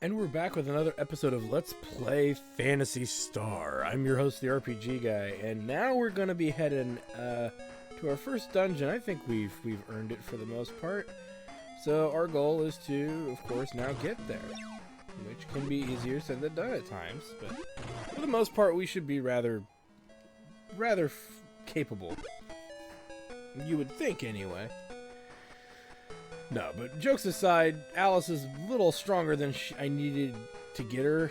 And we're back with another episode of Let's Play Phantasy Star. I'm your host, the RPG guy, and now we're gonna be heading to our first dungeon. I think we've earned it for the most part. So our goal is to, of course, now get there, which can be easier said than done at times. But for the most part, we should be rather capable. You would think, anyway. No, but jokes aside, Alice is a little stronger than I needed to get her,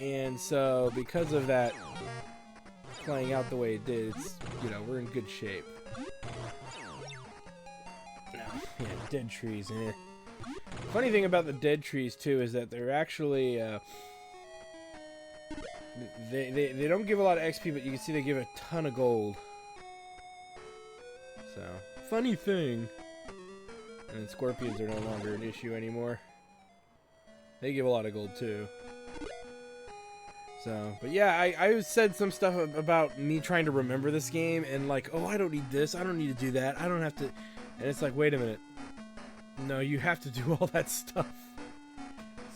and so because of that playing out the way it did, it's, we're in good shape. No, yeah, dead trees, eh. Funny thing about the dead trees, too, is that they're actually, they don't give a lot of XP, but you can see they give a ton of gold. So, funny thing. And scorpions are no longer an issue anymore. They give a lot of gold too. So, but yeah, I said some stuff about me trying to remember this game and like, oh, I don't need this, I don't need to do that, I don't have to. And it's like, wait a minute. No, you have to do all that stuff.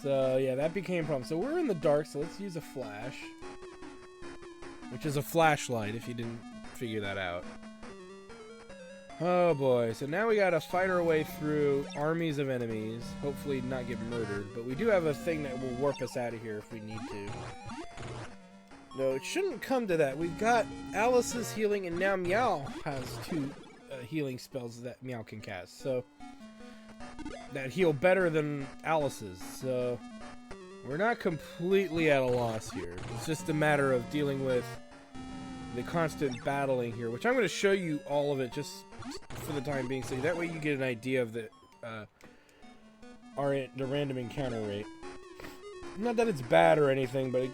So yeah, that became a problem. So we're in the dark, so let's use a flash. Which is a flashlight, if you didn't figure that out. Oh boy, so now we gotta fight our way through armies of enemies, hopefully not get murdered, but we do have a thing that will warp us out of here if we need to. No, it shouldn't come to that. We've got Alice's healing, and now Meow has two healing spells that Meow can cast, so that heal better than Alice's, so we're not completely at a loss here. It's just a matter of dealing with the constant battling here, which I'm going to show you all of it just for the time being, so that way you get an idea of the random encounter rate. Not that it's bad or anything, but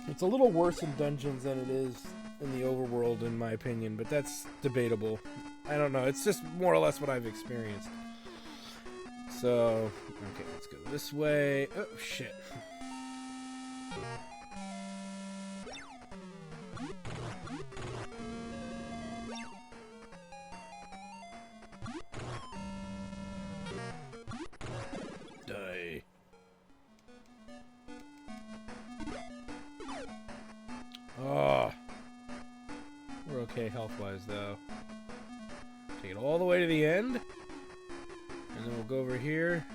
it's a little worse in dungeons than it is in the overworld, in my opinion, but that's debatable. I don't know, it's just more or less what I've experienced. So, okay, let's go this way. Oh, shit. Die. Oh. We're okay health-wise, though. Take it all the way to the end. And then we'll go over here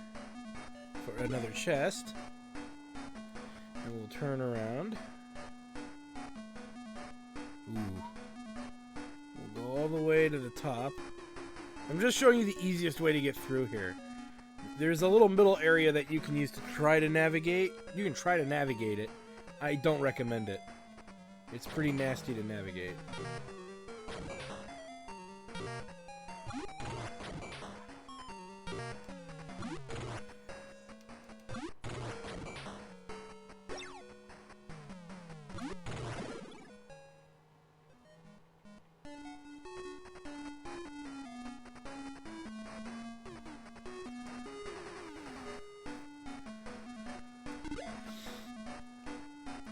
for another chest. And we'll turn around. Ooh. We'll go all the way to the top. I'm just showing you the easiest way to get through here. There's a little middle area that you can use to try to navigate. You can try to navigate it. I don't recommend it. It's pretty nasty to navigate.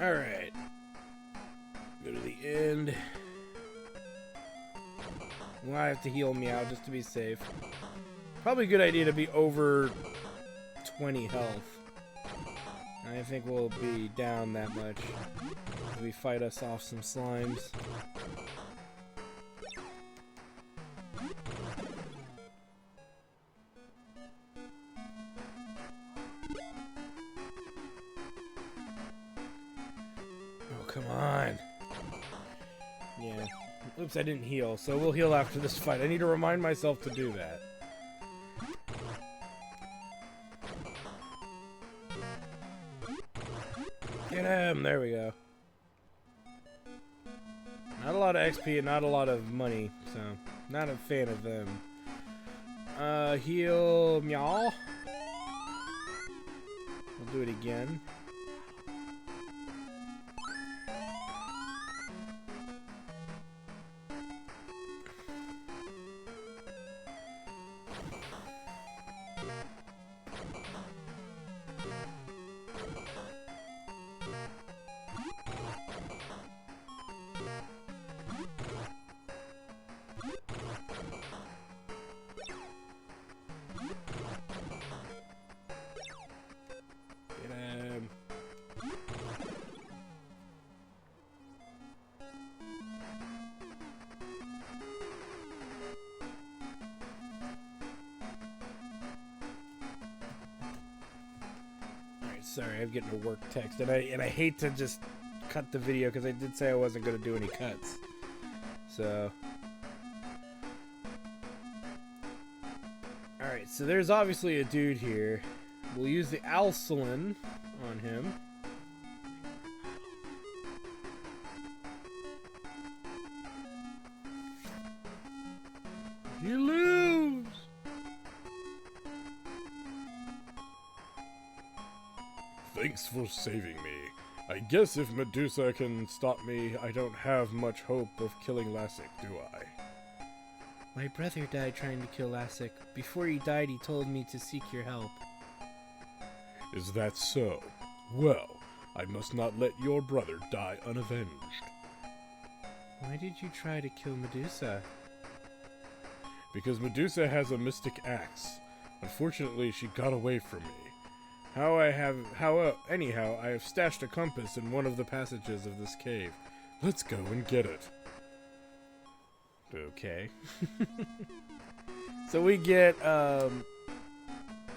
Alright. Go to the end. Well, I have to heal Meow just to be safe. Probably a good idea to be over 20 health. I think we'll be down that much as we fight us off some slimes. Come on. Yeah. Oops, I didn't heal, so we'll heal after this fight. I need to remind myself to do that. Get him! There we go. Not a lot of XP and not a lot of money, so not a fan of them. Heal Meow. We'll do it again. Alright, sorry, I'm getting a work text, and I hate to just cut the video because I did say I wasn't going to do any cuts. So... Alright, so there's obviously a dude here. We'll use the Alsalin on him. You lose! Thanks for saving me. I guess if Medusa can stop me, I don't have much hope of killing Lassic, do I? My brother died trying to kill Lassic. Before he died, he told me to seek your help. Is that so? Well, I must not let your brother die unavenged. Why did you try to kill Medusa? Because Medusa has a mystic axe. Unfortunately, she got away from me. Anyhow, I have stashed a compass in one of the passages of this cave. Let's go and get it. Okay. So we get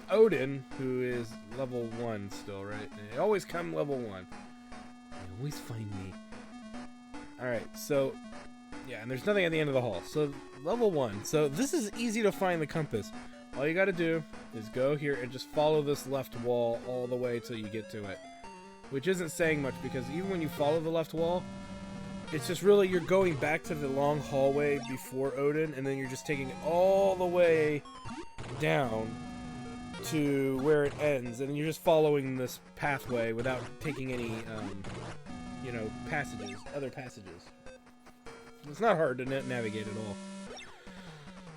Odin, who is level 1 still, right? They always come level 1. They always find me. Alright, so yeah, and there's nothing at the end of the hall. So level 1. So this is easy to find the compass. All you gotta do is go here and just follow this left wall all the way till you get to it. Which isn't saying much because even when you follow the left wall, it's just really you're going back to the long hallway before Odin, and then you're just taking it all the way down to where it ends, and you're just following this pathway without taking any, you know, other passages. It's not hard to navigate at all.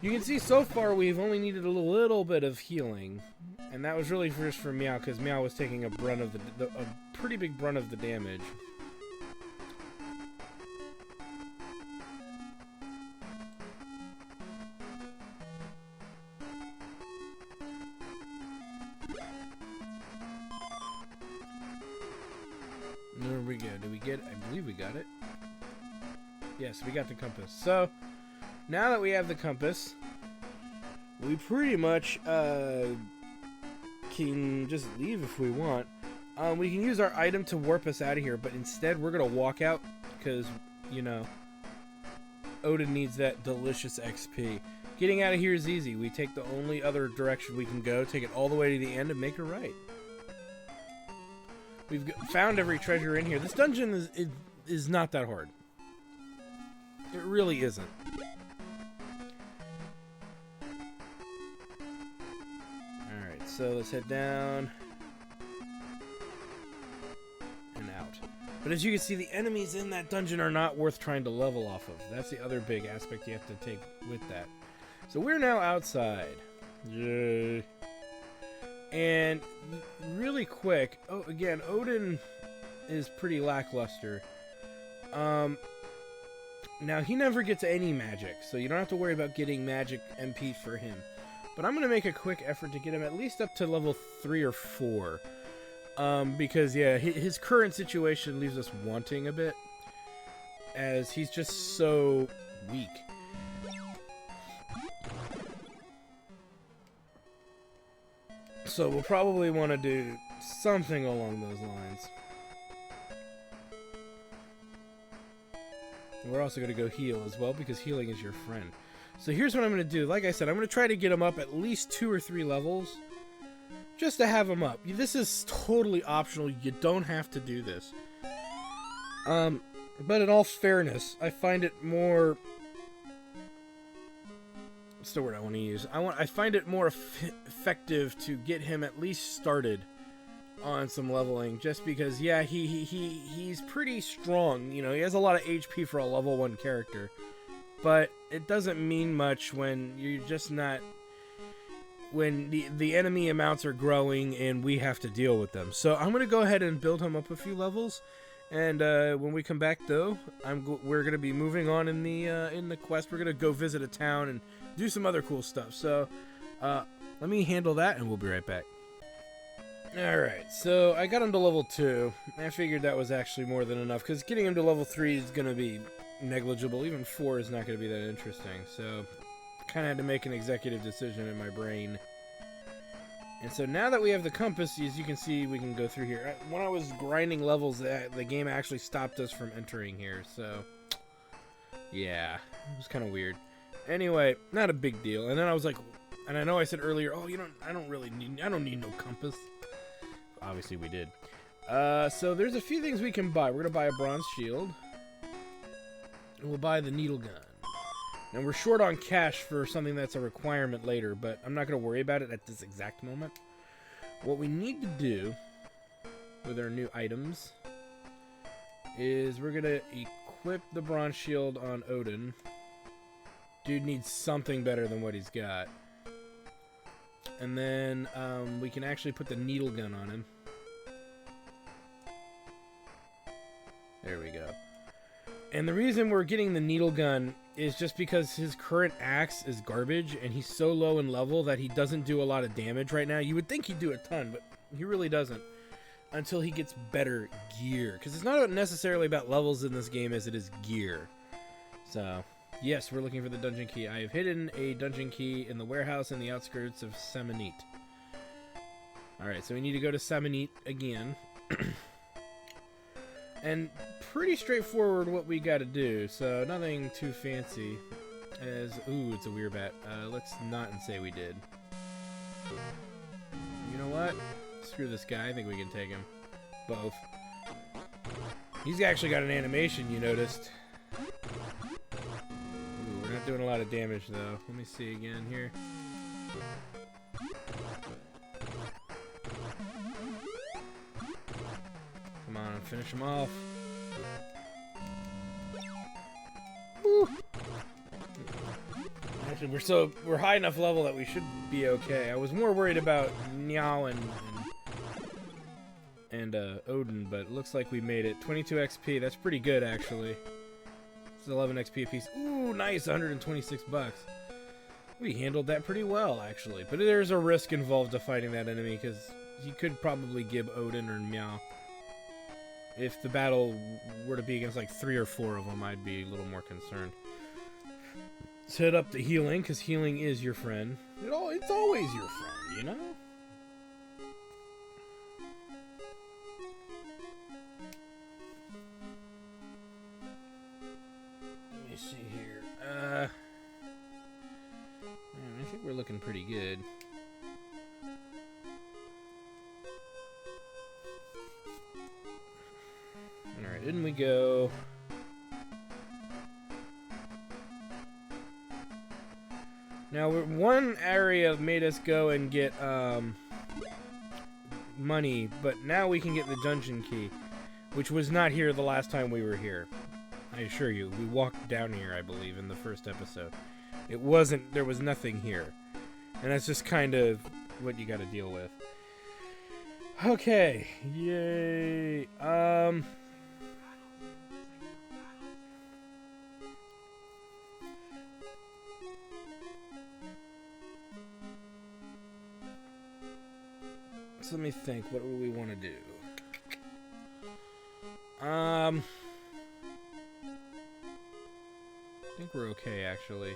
You can see so far we've only needed a little bit of healing, and that was really just for Meow, because Meow was taking a pretty big brunt of the damage. There we go. Did we get it? I believe we got it. Yes, we got the compass. So, now that we have the compass, we pretty much can just leave if we want. We can use our item to warp us out of here, but instead we're going to walk out because, you know, Odin needs that delicious XP. Getting out of here is easy. We take the only other direction we can go, take it all the way to the end, and make a right. We've found every treasure in here. This dungeon is not that hard. It really isn't. Alright, so let's head down. And out. But as you can see, the enemies in that dungeon are not worth trying to level off of. That's the other big aspect you have to take with that. So we're now outside. Yay. And really quick, oh, again, Odin is pretty lackluster. Now, he never gets any magic, so you don't have to worry about getting magic MP for him. But I'm going to make a quick effort to get him at least up to level 3 or 4. Because, yeah, his current situation leaves us wanting a bit, as he's just so weak. So we'll probably want to do something along those lines. We're also going to go heal as well, because healing is your friend. So here's what I'm going to do. Like I said, I'm going to try to get him up at least 2 or 3 levels, just to have him up. This is totally optional. You don't have to do this. But in all fairness, I find it more... What's the word I want to use? I find it more effective to get him at least started on some leveling, just because, yeah, he's pretty strong. You know, he has a lot of HP for a level 1 character, but it doesn't mean much when you're just not... when the enemy amounts are growing and we have to deal with them. So I'm going to go ahead and build him up a few levels, and when we come back, though, we're going to be moving on in the quest. We're going to go visit a town and do some other cool stuff. So let me handle that, and we'll be right back. Alright, so I got him to level 2. I figured that was actually more than enough, because getting him to level 3 is going to be negligible. Even 4 is not going to be that interesting. So kind of had to make an executive decision in my brain. And so now that we have the compass, as you can see, we can go through here. When I was grinding levels, the game actually stopped us from entering here. So, yeah, it was kind of weird. Anyway, not a big deal. And then I was like, and I know I said earlier, oh, I don't need no compass. Obviously, we did. So there's a few things we can buy. We're gonna buy a bronze shield. And we'll buy the needle gun. And we're short on cash for something that's a requirement later, but I'm not going to worry about it at this exact moment. What we need to do with our new items is we're going to equip the bronze shield on Odin. Dude needs something better than what he's got. And then we can actually put the needle gun on him. There we go. And the reason we're getting the needle gun is just because his current axe is garbage, and he's so low in level that he doesn't do a lot of damage right now. You would think he'd do a ton, but he really doesn't until he gets better gear. Because it's not necessarily about levels in this game as it is gear. So, yes, we're looking for the dungeon key. I have hidden a dungeon key in the warehouse in the outskirts of Samanit. Alright, so we need to go to Samanit again. And pretty straightforward what we gotta do, so nothing too fancy. Ooh, it's a weird bat. Let's not and say we did. You know what? Screw this guy, I think we can take him. Both. He's actually got an animation, you noticed. Ooh, we're not doing a lot of damage, though. Let me see again here. Come on, finish him off. Woo. Actually, we're high enough level that we should be okay. I was more worried about Niao and Odin, but it looks like we made it. 22 XP, that's pretty good actually. It's 11 XP a piece. Ooh, nice, 126 bucks. We handled that pretty well actually, but there's a risk involved to fighting that enemy because he could probably give Odin or Meow. If the battle were to be against like 3 or 4 of them, I'd be a little more concerned. Let's hit up the healing, because healing is your friend. It's always your friend, you know? Let me see here. I think we're looking pretty good. Alright, in we go. Now, one area made us go and get money, but now we can get the dungeon key, which was not here the last time we were here. I assure you, we walked down here, I believe, in the first episode. It wasn't, there was nothing here. And that's just kind of what you gotta deal with. Okay, yay. So let me think, what do we want to do? I think we're okay, actually.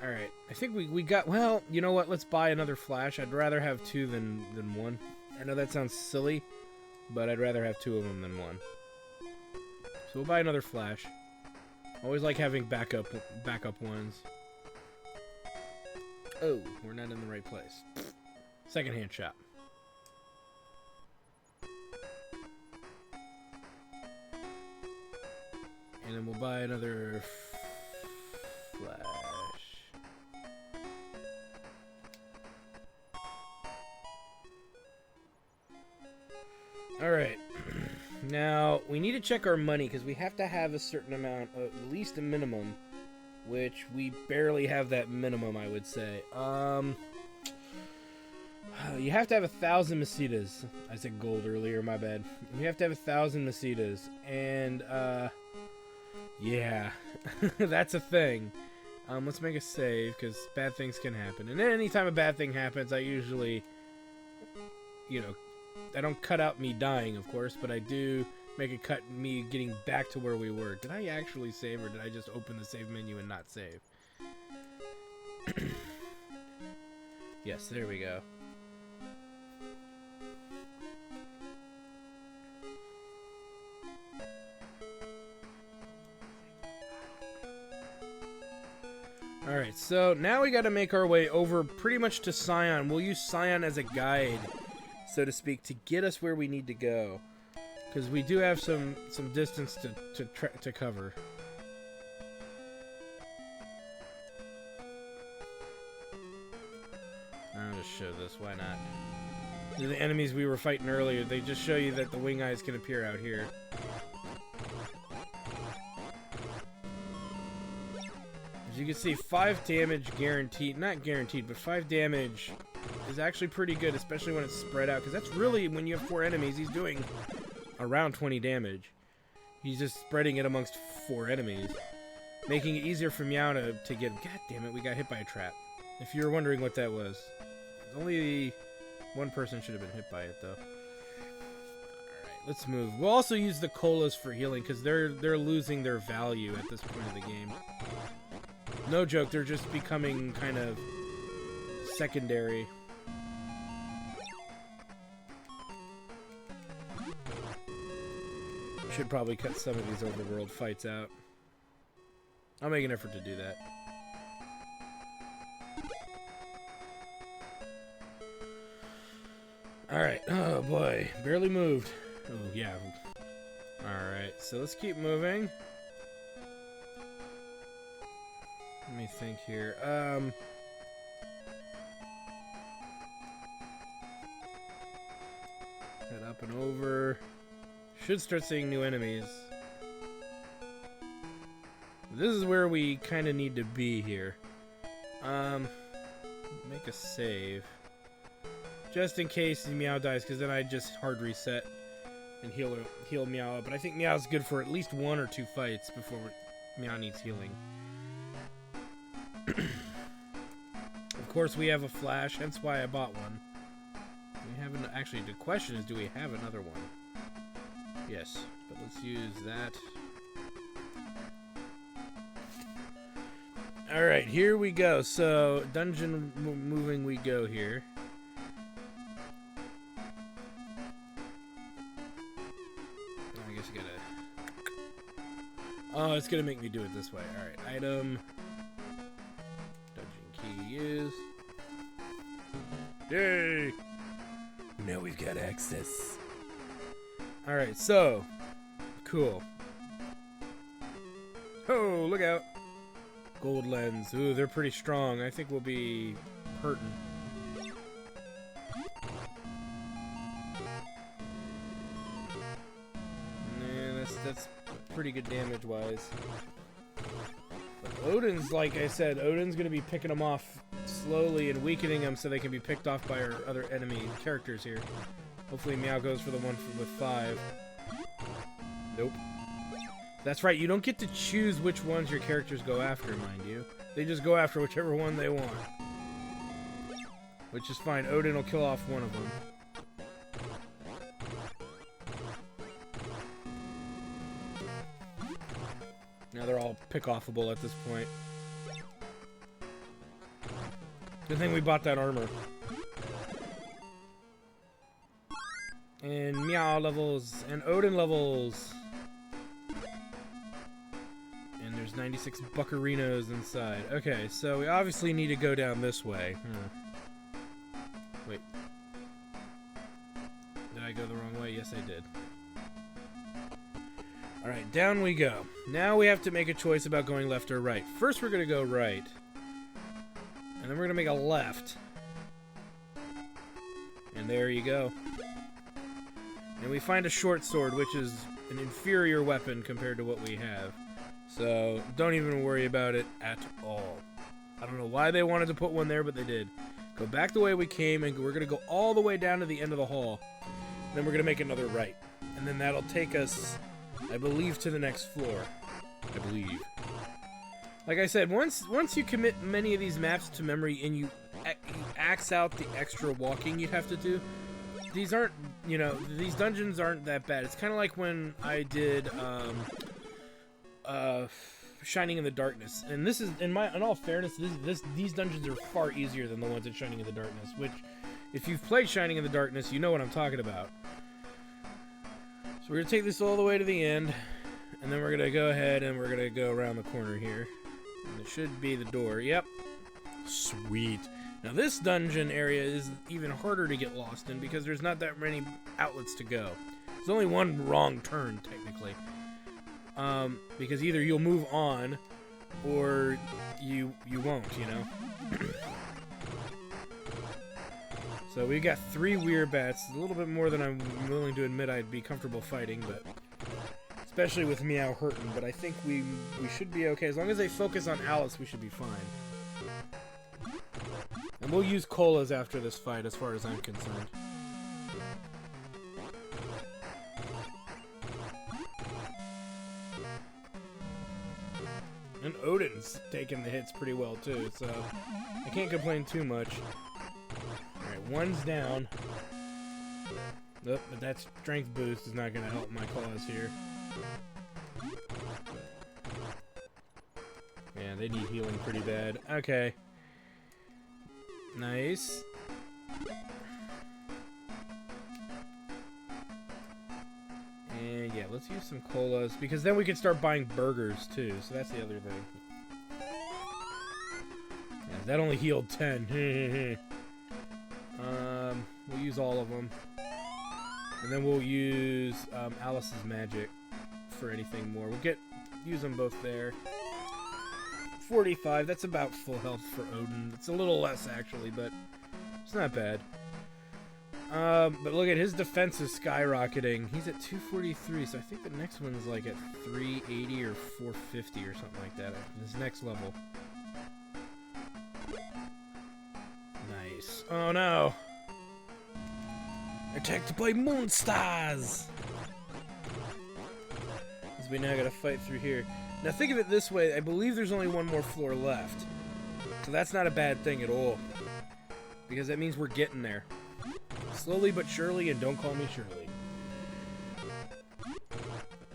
Alright, I think we got, well, you know what, let's buy another flash. I'd rather have 2 than 1. I know that sounds silly, but I'd rather have 2 of them than 1. So we'll buy another flash. Always like having backup ones. Oh, we're not in the right place. Secondhand shop. And then we'll buy another flash. Alright. Now, we need to check our money because we have to have a certain amount, at least a minimum, which we barely have that minimum, I would say. You have to have 1,000 Masitas. I said gold earlier, my bad. You have to have 1,000 Masitas, and, yeah, that's a thing. Let's make a save, because bad things can happen. And then anytime a bad thing happens, I usually, you know, I don't cut out me dying, of course, but I do make a cut me getting back to where we were. Did I actually save, or did I just open the save menu and not save? Yes, there we go. Alright, so now we got to make our way over pretty much to Scion. We'll use Scion as a guide, so to speak, to get us where we need to go. Because we do have some distance to cover. I'll just show this, why not? The enemies we were fighting earlier, they just show you that the wing eyes can appear out here. As you can see, 5 damage guaranteed, not guaranteed, but 5 damage is actually pretty good, especially when it's spread out, because that's really, when you have 4 enemies, he's doing around 20 damage. He's just spreading it amongst 4 enemies, making it easier for Meow to get... God damn it, we got hit by a trap. If you were wondering what that was. Only one person should have been hit by it, though. Alright, let's move. We'll also use the colas for healing, because they're losing their value at this point of the game. No joke, they're just becoming kind of secondary. Should probably cut some of these overworld fights out. I'll make an effort to do that. Alright, oh boy, barely moved. Oh yeah. Alright, so let's keep moving. Let me think here. Head up and over. Should start seeing new enemies. This is where we kind of need to be here. Make a save. Just in case Meow dies, because then I just hard reset and heal Meow up. But I think Meow's good for at least 1 or 2 fights before Meow needs healing. Of course, we have a flash, hence why I bought one. We haven't actually. The question is, do we have another one? Yes, but let's use that. All right, here we go. So dungeon moving, we go here. I guess you gotta. Oh, it's gonna make me do it this way. All right, item. Key is. Yay! Now we've got access. Alright, so. Cool. Oh, look out. Gold lens. Ooh, they're pretty strong. I think we'll be hurting. Nah, that's pretty good damage-wise. Odin's, like I said, Odin's going to be picking them off slowly and weakening them so they can be picked off by our other enemy characters here. Hopefully Meow goes for the one with 5. Nope. That's right, you don't get to choose which ones your characters go after, mind you. They just go after whichever one they want. Which is fine. Odin will kill off one of them. Now they're all pick-offable at this point. Good thing we bought that armor. And Meow levels, and Odin levels. And there's 96 buccarinos inside. Okay, so we obviously need to go down this way. Wait. Did I go the wrong way? Yes, I did. Alright, down we go. Now we have to make a choice about going left or right. First we're going to go right. And then we're going to make a left. And there you go. And we find a short sword, which is an inferior weapon compared to what we have. So, don't even worry about it at all. I don't know why they wanted to put one there, but they did. Go back the way we came, and we're going to go all the way down to the end of the hall. Then we're going to make another right. And then that'll take us, I believe, to the next floor. I believe. Like I said, once you commit many of these maps to memory and you axe out the extra walking you'd have to do, these aren't, you know, these dungeons aren't that bad. It's kind of like when I did Shining in the Darkness, and this is, in all fairness, these dungeons are far easier than the ones in Shining in the Darkness. Which, if you've played Shining in the Darkness, you know what I'm talking about. So we're gonna take this all the way to the end, and then we're gonna go ahead and we're gonna go around the corner here. And it should be the door. Yep. Sweet. Now this dungeon area is even harder to get lost in because there's not that many outlets to go. There's only one wrong turn, technically. Because either you'll move on, or you won't, you know? So we've got 3 Werebats, a little bit more than I'm willing to admit I'd be comfortable fighting, but especially with Meow hurting, but I think we should be okay. As long as they focus on Alice, we should be fine. And we'll use colas after this fight, as far as I'm concerned. And Odin's taking the hits pretty well, too, so I can't complain too much. Alright, one's down. Nope, but that strength boost is not going to help my cause here. Yeah, they need healing pretty bad. Okay. Nice. And yeah, let's use some colas, because then we can start buying burgers too, so that's the other thing. Yeah, that only healed 10. We'll use all of them. And then we'll use Alice's magic for anything more. We'll use them both there. 45, that's about full health for Odin. It's a little less, actually, but it's not bad. But look at his defense is skyrocketing. He's at 243, so I think the next one's like at 380 or 450 or something like that. His next level. Nice. Oh no! Attacked by monsters! Because we now gotta fight through here. Now think of it this way, I believe there's only one more floor left. So that's not a bad thing at all. Because that means we're getting there. Slowly but surely, and don't call me Shirley.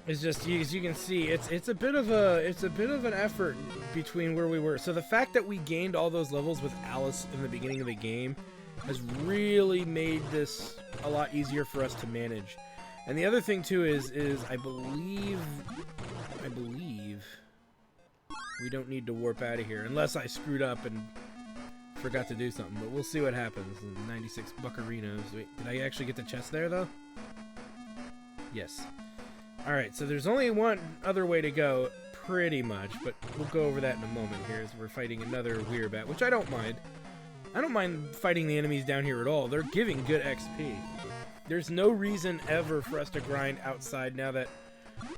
It's just, as you can see, it's a bit of an effort between where we were. So the fact that we gained all those levels with Alice in the beginning of the game has really made this a lot easier for us to manage. And the other thing too is I believe we don't need to warp out of here unless I screwed up and forgot to do something, but we'll see what happens. 96 buccarinos. Wait, did I actually get the chest there though? Yes. Alright, so there's only one other way to go, pretty much, but we'll go over that in a moment here as we're fighting another Werebat, which I don't mind. I don't mind fighting the enemies down here at all. They're giving good XP. There's no reason ever for us to grind outside now that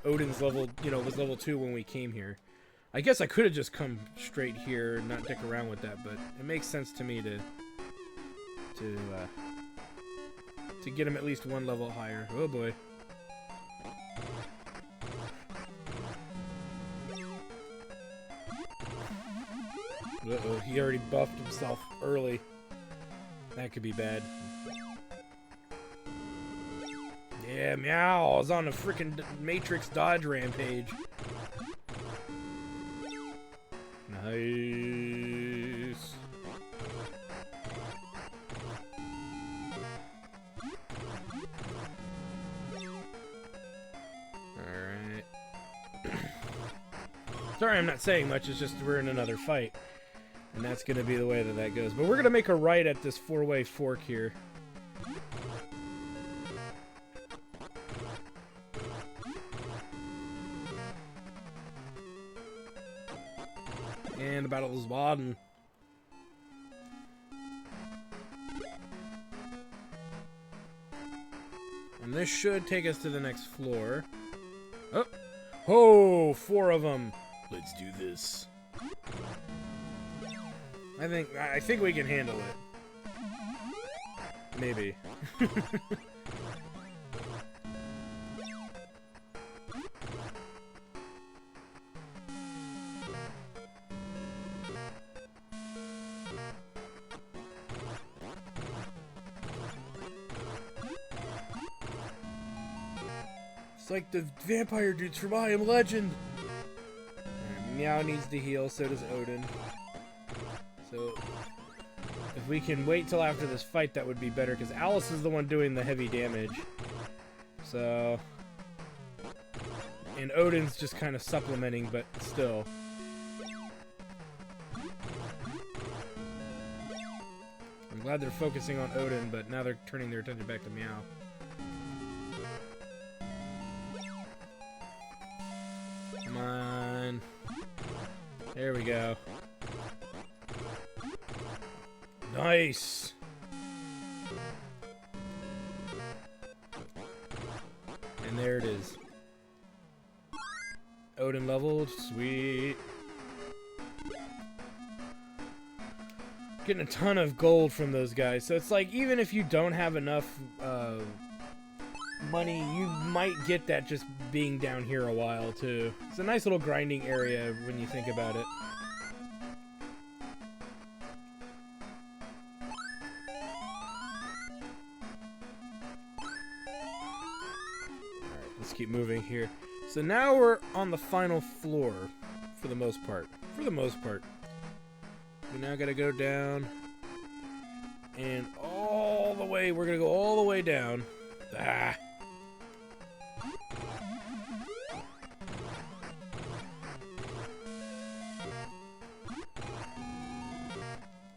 Odin's level, was level 2 when we came here. I guess I could have just come straight here and not dick around with that, but it makes sense to me to get him at least one level higher. Oh boy. Uh-oh, he already buffed himself early. That could be bad. Yeah, Meow! I was on a freaking Matrix dodge rampage. Nice. Alright. Sorry I'm not saying much, it's just we're in another fight. And that's gonna be the way that goes. But we're gonna make a right at this 4-way fork here. And the battle is won. And this should take us to the next floor. Oh! Oh! 4 of them! Let's do this. I think we can handle it. Maybe. It's like the vampire dudes from I Am Legend. Meow needs to heal, so does Odin. So, if we can wait till after this fight, that would be better, because Alice is the one doing the heavy damage. So, and Odin's just kind of supplementing, but still. Glad they're focusing on Odin, but now they're turning their attention back to Meow. Come on. There we go. Nice! And there it is. Odin leveled. Sweet. Getting a ton of gold from those guys. So it's like, even if you don't have enough money, you might get that just being down here a while, too. It's a nice little grinding area when you think about it. Alright, let's keep moving here. So now we're on the final floor, for the most part. For the most part. We now gotta go down, and all the way, we're gonna go all the way down. Ah!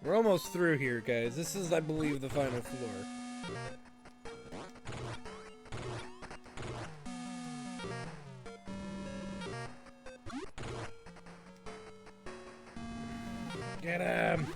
We're almost through here, guys. This is, I believe, the final floor. Get him!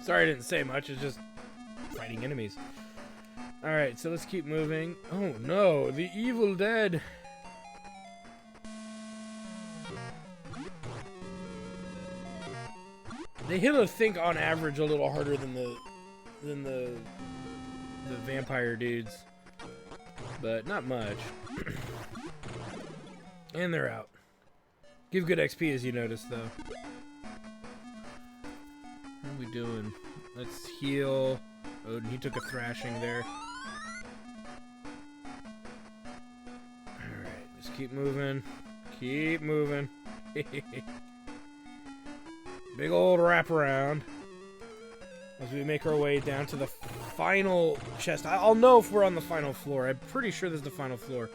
Sorry I didn't say much, it's just fighting enemies. Alright, so let's keep moving. Oh no, the Evil Dead! They hit, I think, on average a little harder than the vampire dudes. But not much. And they're out. Give good XP, as you noticed, though. How are we doing? Let's heal. Oh, he took a thrashing there. Alright, just keep moving. Keep moving. Big old wraparound. As we make our way down to the final chest. I'll know if we're on the final floor. I'm pretty sure this is the final floor.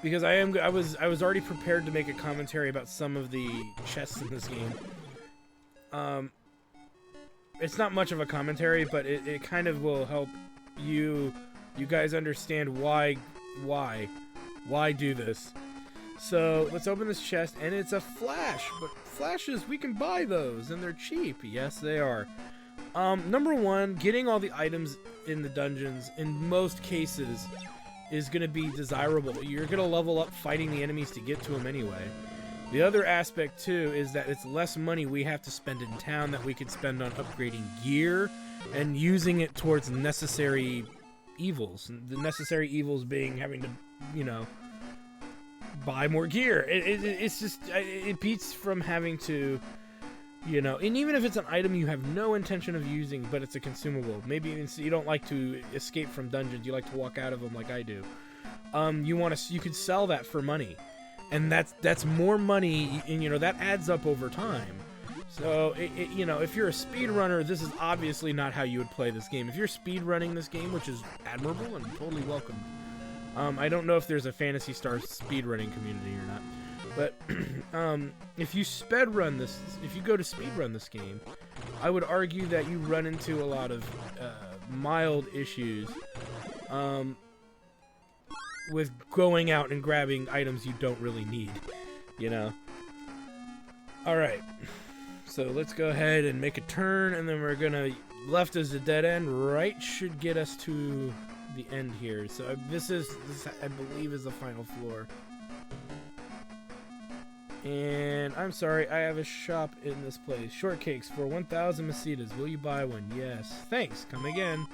Because I was already prepared to make a commentary about some of the chests in this game. It's not much of a commentary, but it kind of will help you guys understand why do this. So let's open this chest, and it's a flash. But flashes, we can buy those, and they're cheap. Yes, they are. Number one, getting all the items in the dungeons in most cases is going to be desirable. You're going to level up fighting the enemies to get to them anyway. The other aspect, too, is that it's less money we have to spend in town that we could spend on upgrading gear and using it towards necessary evils. The necessary evils being having to, you know, buy more gear. It's just, it beats from having to, you know, and even if it's an item you have no intention of using, but it's a consumable. Maybe you don't like to escape from dungeons, you like to walk out of them like I do. You could sell that for money. And that's more money, and you know that adds up over time. So you know, if you're a speedrunner, this is obviously not how you would play this game. If you're speedrunning this game, which is admirable and totally welcome, I don't know if there's a Phantasy Star speedrunning community or not, but if you speedrun this, if you go to speedrun this game, I would argue that you run into a lot of mild issues. With going out and grabbing items you don't really need, you know. Alright, so let's go ahead and make a turn, and then we're gonna, left is a dead end, right should get us to the end here. So this I believe is the final floor. And I'm sorry, I have a shop in this place. Shortcakes for 1,000 Masitas. Will you buy one? Yes. Thanks. Come again.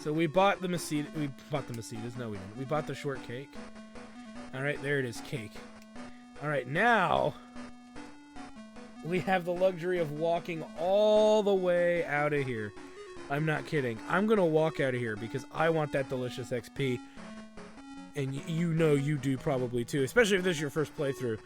So we bought the Masitas. No, we didn't. We bought the shortcake. Alright, there it is. Cake. Alright, now we have the luxury of walking all the way out of here. I'm not kidding. I'm going to walk out of here because I want that delicious XP. And you know you do probably too, especially if this is your first playthrough.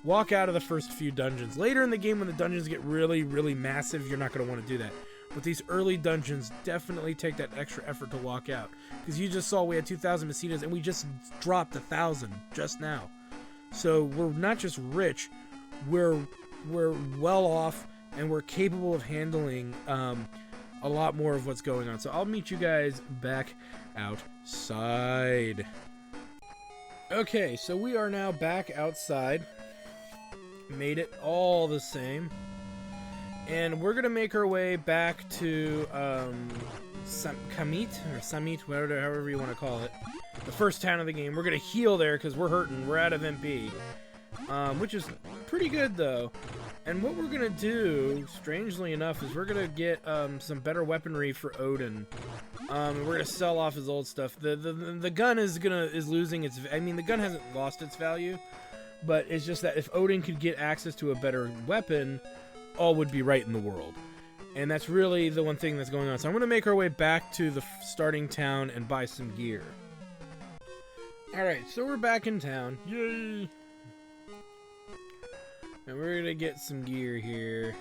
Walk out of the first few dungeons. Later in the game when the dungeons get really, really massive, you're not going to want to do that. But these early dungeons definitely take that extra effort to walk out. Because you just saw we had 2,000 Messinas and we just dropped 1,000 just now. So we're not just rich, we're well off and we're capable of handling a lot more of what's going on. So I'll meet you guys back outside. Okay, so we are now back outside. Made it all the same. And we're going to make our way back to Kamit, or Samit, however you want to call it. The first town of the game. We're going to heal there because we're hurting. We're out of MP. Which is pretty good, though. And what we're going to do, strangely enough, is we're going to get some better weaponry for Odin. We're going to sell off his old stuff. The gun is losing its... I mean, the gun hasn't lost its value. But it's just that if Odin could get access to a better weapon, all would be right in the world. And that's really the one thing that's going on. So I'm going to make our way back to the starting town and buy some gear. Alright, so we're back in town. Yay! And we're going to get some gear here.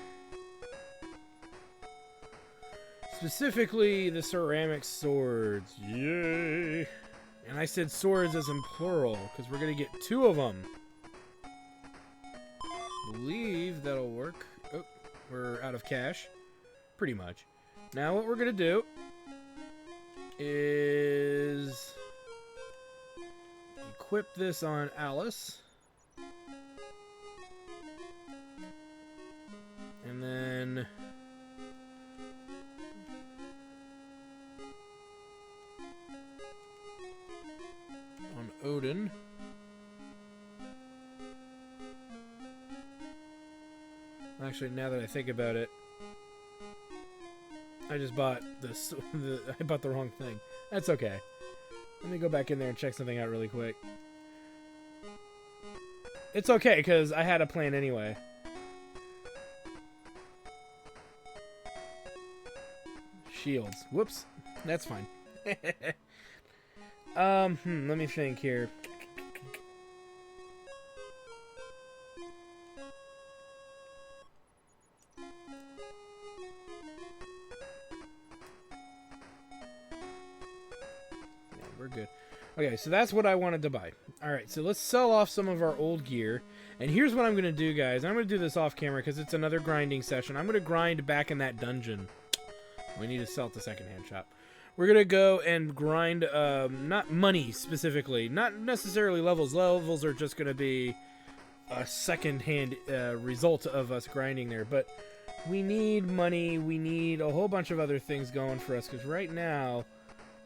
Specifically, the ceramic swords. Yay! And I said swords as in plural, because we're going to get 2 of them. Believe that'll work. Oh, we're out of cash. Pretty much. Now what we're going to do is equip this on Alice. And then on Odin. Actually, now that I think about it, I just bought this. I bought the wrong thing. That's okay. Let me go back in there and check something out really quick. It's okay, because I had a plan anyway. Shields. Whoops. That's fine. Let me think here. We're good. Okay, so that's what I wanted to buy. Alright, so let's sell off some of our old gear. And here's what I'm going to do, guys. I'm going to do this off camera because it's another grinding session. I'm going to grind back in that dungeon. We need to sell at the secondhand shop. We're going to go and grind, not money specifically. Not necessarily levels. Levels are just going to be a secondhand result of us grinding there. But we need money. We need a whole bunch of other things going for us. Because right now,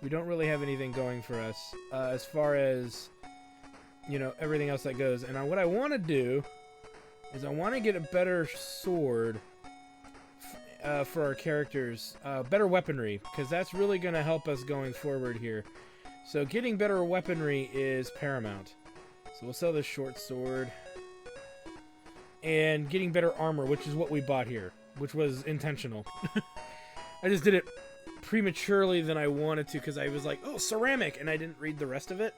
we don't really have anything going for us as far as, you know, everything else that goes. And what I want to do is I want to get a better sword for our characters. Better weaponry, because that's really going to help us going forward here. So getting better weaponry is paramount. So we'll sell this short sword. And getting better armor, which is what we bought here, which was intentional. I just did it prematurely than I wanted to because I was like, oh, ceramic, and I didn't read the rest of it.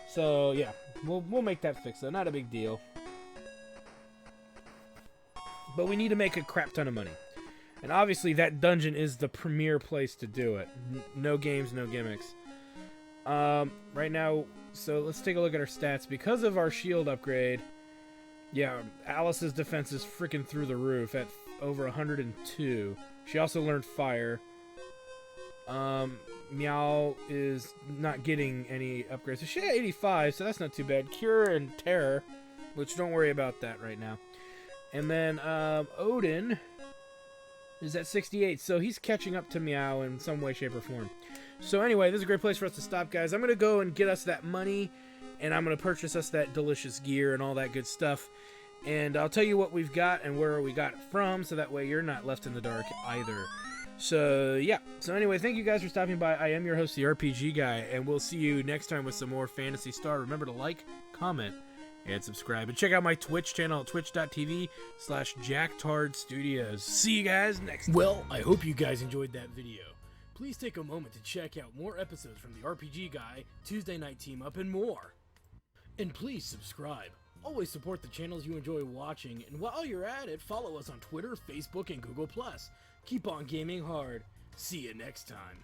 So yeah, we'll make that fix though. Not a big deal. But we need to make a crap ton of money. And obviously that dungeon is the premier place to do it. No games, no gimmicks. Right now, so let's take a look at our stats. Because of our shield upgrade, yeah, Alice's defense is freaking through the roof at over 102. She also learned fire. Meow is not getting any upgrades. So she had 85, so that's not too bad. Cure and Terror, which don't worry about that right now. And then Odin is at 68, so he's catching up to Meow in some way, shape, or form. So anyway, this is a great place for us to stop, guys. I'm going to go and get us that money, and I'm going to purchase us that delicious gear and all that good stuff. And I'll tell you what we've got and where we got it from, so that way you're not left in the dark either. So, yeah. So anyway, thank you guys for stopping by. I am your host, the RPG Guy, and we'll see you next time with some more Phantasy Star. Remember to like, comment, and subscribe. And check out my Twitch channel at twitch.tv/JackTardStudios. See you guys next time. Well, I hope you guys enjoyed that video. Please take a moment to check out more episodes from the RPG Guy, Tuesday Night Team Up, and more. And please subscribe. Always support the channels you enjoy watching, and while you're at it, follow us on Twitter, Facebook, and Google+. Keep on gaming hard. See you next time.